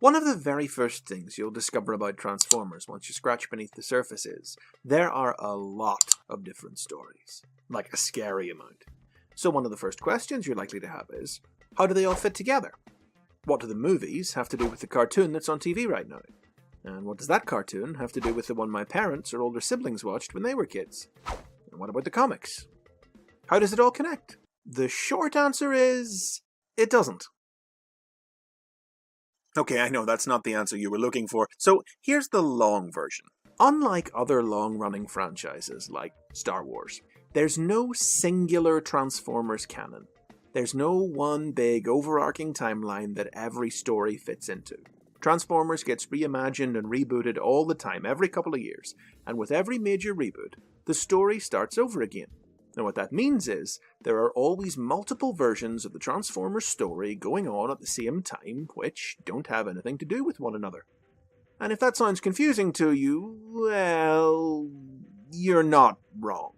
One of the very first things you'll discover about Transformers once you scratch beneath the surface is there are a lot of different stories, like a scary amount. So one of the first questions you're likely to have is, how do they all fit together? What do the movies have to do with the cartoon that's on TV right now? And what does that cartoon have to do with the one my parents or older siblings watched when they were kids? And what about the comics? How does it all connect? The short answer is, it doesn't. Okay, I know that's not the answer you were looking for, so here's the long version. Unlike other long-running franchises like Star Wars, there's no singular Transformers canon. There's no one big overarching timeline that every story fits into. Transformers gets reimagined and rebooted all the time, every couple of years, and with every major reboot, the story starts over again. And what that means is, there are always multiple versions of the Transformers story going on at the same time, which don't have anything to do with one another. And if that sounds confusing to you, well, you're not wrong.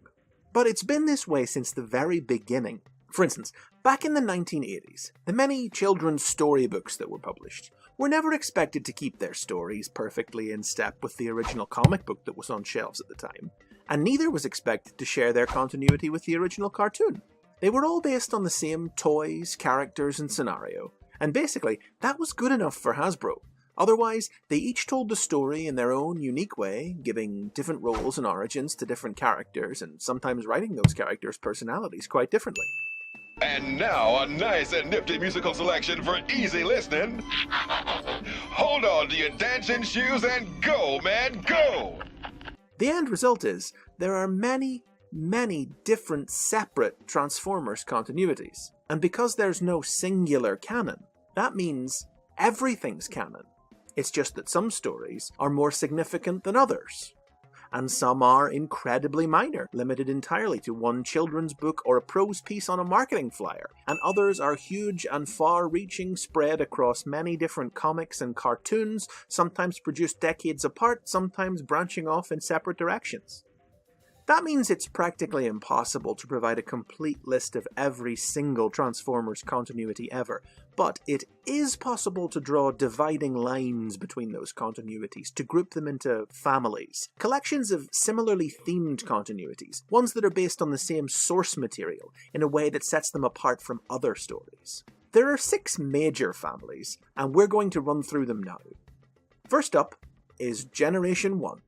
But it's been this way since the very beginning. For instance, back in the 1980s, the many children's storybooks that were published were never expected to keep their stories perfectly in step with the original comic book that was on shelves at the time, and neither was expected to share their continuity with the original cartoon. They were all based on the same toys, characters, and scenario, and basically, that was good enough for Hasbro. Otherwise, they each told the story in their own unique way, giving different roles and origins to different characters, and sometimes writing those characters' personalities quite differently. And now, a nice and nifty musical selection for easy listening. Hold on to your dancing shoes and go, man, go! The end result is, there are many different separate Transformers continuities. And because there's no singular canon, that means everything's canon. It's just that some stories are more significant than others. And some are incredibly minor, limited entirely to one children's book or a prose piece on a marketing flyer. And others are huge and far-reaching, spread across many different comics and cartoons, sometimes produced decades apart, sometimes branching off in separate directions. That means it's practically impossible to provide a complete list of every single Transformers continuity ever, but it is possible to draw dividing lines between those continuities, to group them into families, collections of similarly themed continuities, ones that are based on the same source material in a way that sets them apart from other stories. There are 6 major families, and we're going to run through them now. First up is Generation 1.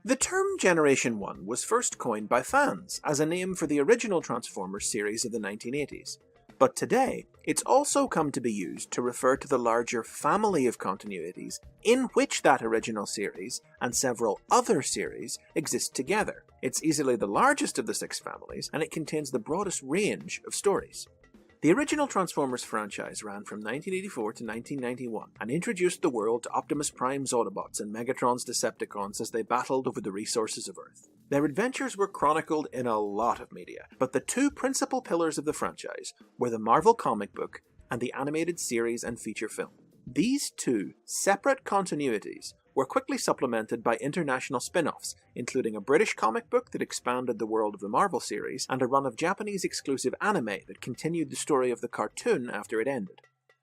The term Generation 1 was first coined by fans as a name for the original Transformers series of the 1980s, but today it's also come to be used to refer to the larger family of continuities in which that original series and several other series exist together. It's easily the largest of the 6 families, and it contains the broadest range of stories. The original Transformers franchise ran from 1984 to 1991 and introduced the world to Optimus Prime's Autobots and Megatron's Decepticons as they battled over the resources of Earth. Their adventures were chronicled in a lot of media, but the 2 principal pillars of the franchise were the Marvel comic book and the animated series and feature film. These 2 separate continuities were quickly supplemented by international spin-offs, including a British comic book that expanded the world of the Marvel series, and a run of Japanese-exclusive anime that continued the story of the cartoon after it ended.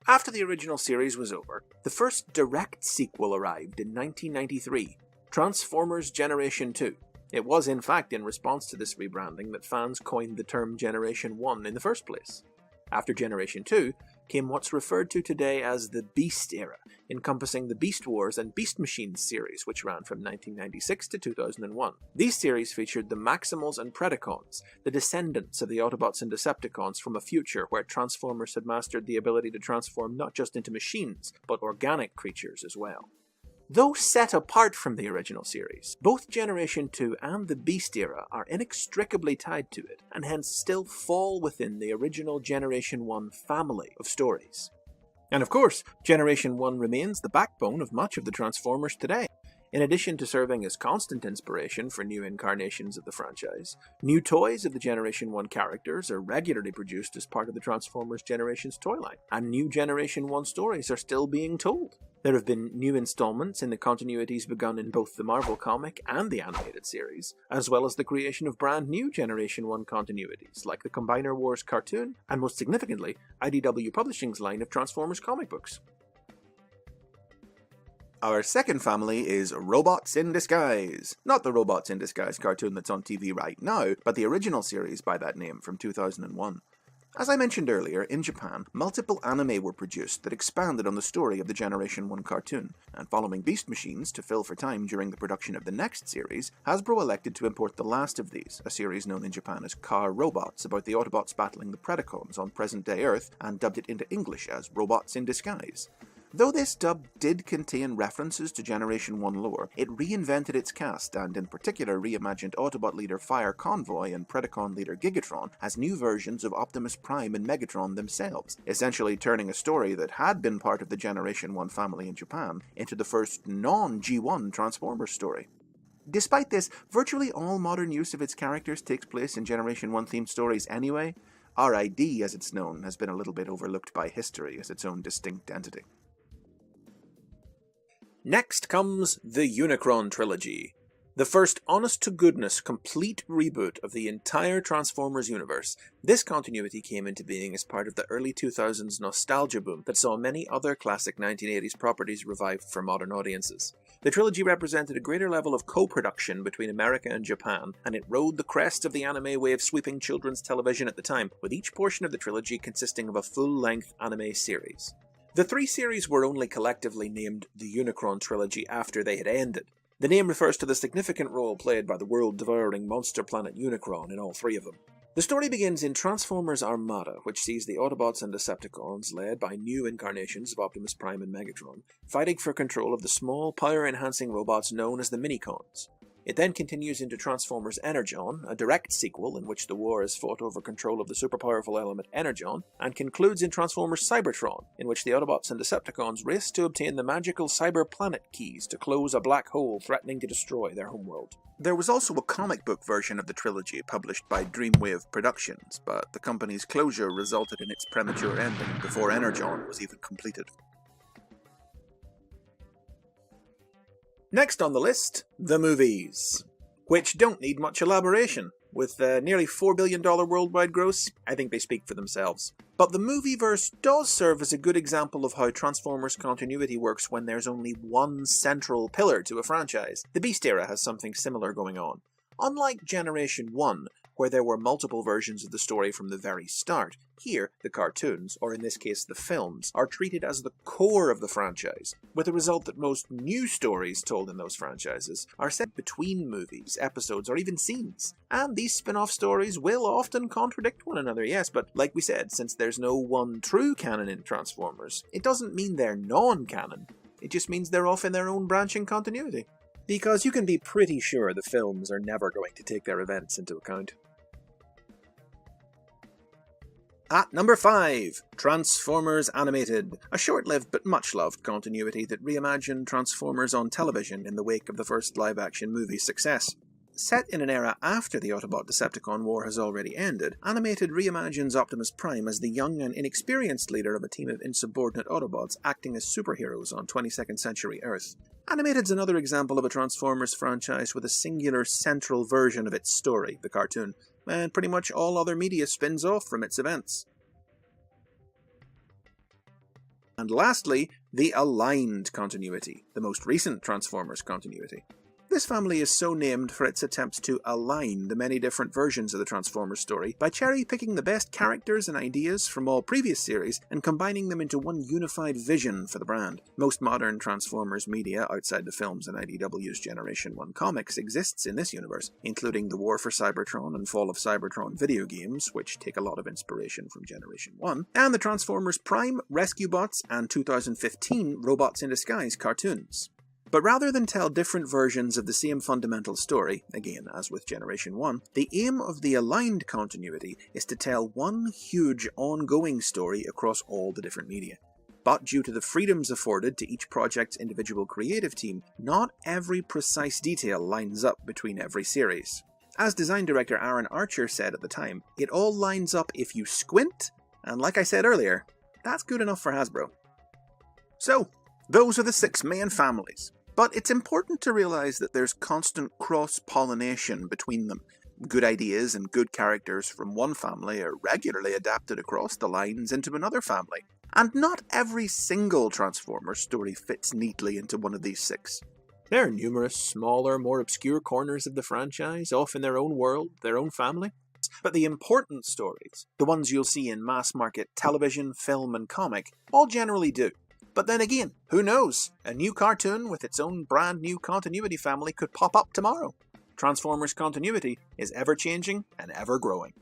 After the original series was over, the first direct sequel arrived in 1993, Transformers Generation 2. It was in fact in response to this rebranding that fans coined the term Generation 1 in the first place. After Generation 2 came what's referred to today as the Beast era, encompassing the Beast Wars and Beast Machines series, which ran from 1996 to 2001. These series featured the Maximals and Predacons, the descendants of the Autobots and Decepticons from a future where Transformers had mastered the ability to transform not just into machines, but organic creatures as well. Though set apart from the original series, both Generation 2 and the Beast era are inextricably tied to it, and hence still fall within the original Generation 1 family of stories. And of course, Generation 1 remains the backbone of much of the Transformers today. In addition to serving as constant inspiration for new incarnations of the franchise, new toys of the Generation 1 characters are regularly produced as part of the Transformers Generations toy line, and new Generation 1 stories are still being told. There have been new installments in the continuities begun in both the Marvel comic and the animated series, as well as the creation of brand new Generation 1 continuities, like the Combiner Wars cartoon, and most significantly, IDW Publishing's line of Transformers comic books. Our second family is Robots in Disguise. Not the Robots in Disguise cartoon that's on TV right now, but the original series by that name from 2001. As I mentioned earlier, in Japan, multiple anime were produced that expanded on the story of the Generation 1 cartoon, and following Beast Machines to fill for time during the production of the next series, Hasbro elected to import the last of these, a series known in Japan as Car Robots, about the Autobots battling the Predacons on present-day Earth, and dubbed it into English as Robots in Disguise. Though this dub did contain references to Generation 1 lore, it reinvented its cast and in particular reimagined Autobot leader Fire Convoy and Predacon leader Gigatron as new versions of Optimus Prime and Megatron themselves, essentially turning a story that had been part of the Generation 1 family in Japan into the first non-G1 Transformers story. Despite this, virtually all modern use of its characters takes place in Generation 1 themed stories anyway. RID, as it's known, has been a little bit overlooked by history as its own distinct entity. Next comes the Unicron trilogy, the first honest-to-goodness complete reboot of the entire Transformers universe. This continuity came into being as part of the early 2000s nostalgia boom that saw many other classic 1980s properties revived for modern audiences. The trilogy represented a greater level of co-production between America and Japan, and it rode the crest of the anime wave sweeping children's television at the time, with each portion of the trilogy consisting of a full-length anime series. The three series were only collectively named the Unicron trilogy after they had ended. The name refers to the significant role played by the world-devouring monster planet Unicron in all three of them. The story begins in Transformers Armada, which sees the Autobots and Decepticons, led by new incarnations of Optimus Prime and Megatron, fighting for control of the small, power-enhancing robots known as the Minicons. It then continues into Transformers Energon, a direct sequel in which the war is fought over control of the super-powerful element Energon, and concludes in Transformers Cybertron, in which the Autobots and Decepticons race to obtain the magical Cyber Planet keys to close a black hole threatening to destroy their homeworld. There was also a comic book version of the trilogy published by Dreamwave Productions, but the company's closure resulted in its premature ending before Energon was even completed. Next on the list, the movies, which don't need much elaboration. With nearly $4 billion worldwide gross, I think they speak for themselves. But the movieverse does serve as a good example of how Transformers continuity works when there's only one central pillar to a franchise. The Beast era has something similar going on. Unlike Generation 1, where there were multiple versions of the story from the very start, here the cartoons, or in this case the films, are treated as the core of the franchise, with the result that most new stories told in those franchises are set between movies, episodes, or even scenes. And these spin-off stories will often contradict one another, yes, but like we said, since there's no one true canon in Transformers, it doesn't mean they're non-canon, it just means they're off in their own branching continuity. Because you can be pretty sure the films are never going to take their events into account. At number 5, Transformers Animated, a short-lived but much-loved continuity that reimagined Transformers on television in the wake of the first live-action movie's success. Set in an era after the Autobot-Decepticon war has already ended, Animated reimagines Optimus Prime as the young and inexperienced leader of a team of insubordinate Autobots acting as superheroes on 22nd century Earth. Animated's another example of a Transformers franchise with a singular central version of its story, the cartoon, and pretty much all other media spins off from its events. And lastly, the Aligned continuity, the most recent Transformers continuity. This family is so named for its attempts to align the many different versions of the Transformers story by cherry-picking the best characters and ideas from all previous series and combining them into one unified vision for the brand. Most modern Transformers media outside the films and IDW's Generation 1 comics exists in this universe, including the War for Cybertron and Fall of Cybertron video games, which take a lot of inspiration from Generation 1, and the Transformers Prime, Rescue Bots, and 2015 Robots in Disguise cartoons. But rather than tell different versions of the same fundamental story, again as with Generation 1, the aim of the Aligned continuity is to tell one huge ongoing story across all the different media. But due to the freedoms afforded to each project's individual creative team, not every precise detail lines up between every series. As design director Aaron Archer said at the time, it all lines up if you squint, and like I said earlier, that's good enough for Hasbro. So, those are the 6 main families. But it's important to realise that there's constant cross-pollination between them. Good ideas and good characters from one family are regularly adapted across the lines into another family. And not every single Transformers story fits neatly into one of these 6. There are numerous smaller, more obscure corners of the franchise, off in their own world, their own family. But the important stories, the ones you'll see in mass-market television, film and comic, all generally do. But then again, who knows? A new cartoon with its own brand new continuity family could pop up tomorrow. Transformers continuity is ever-changing and ever-growing.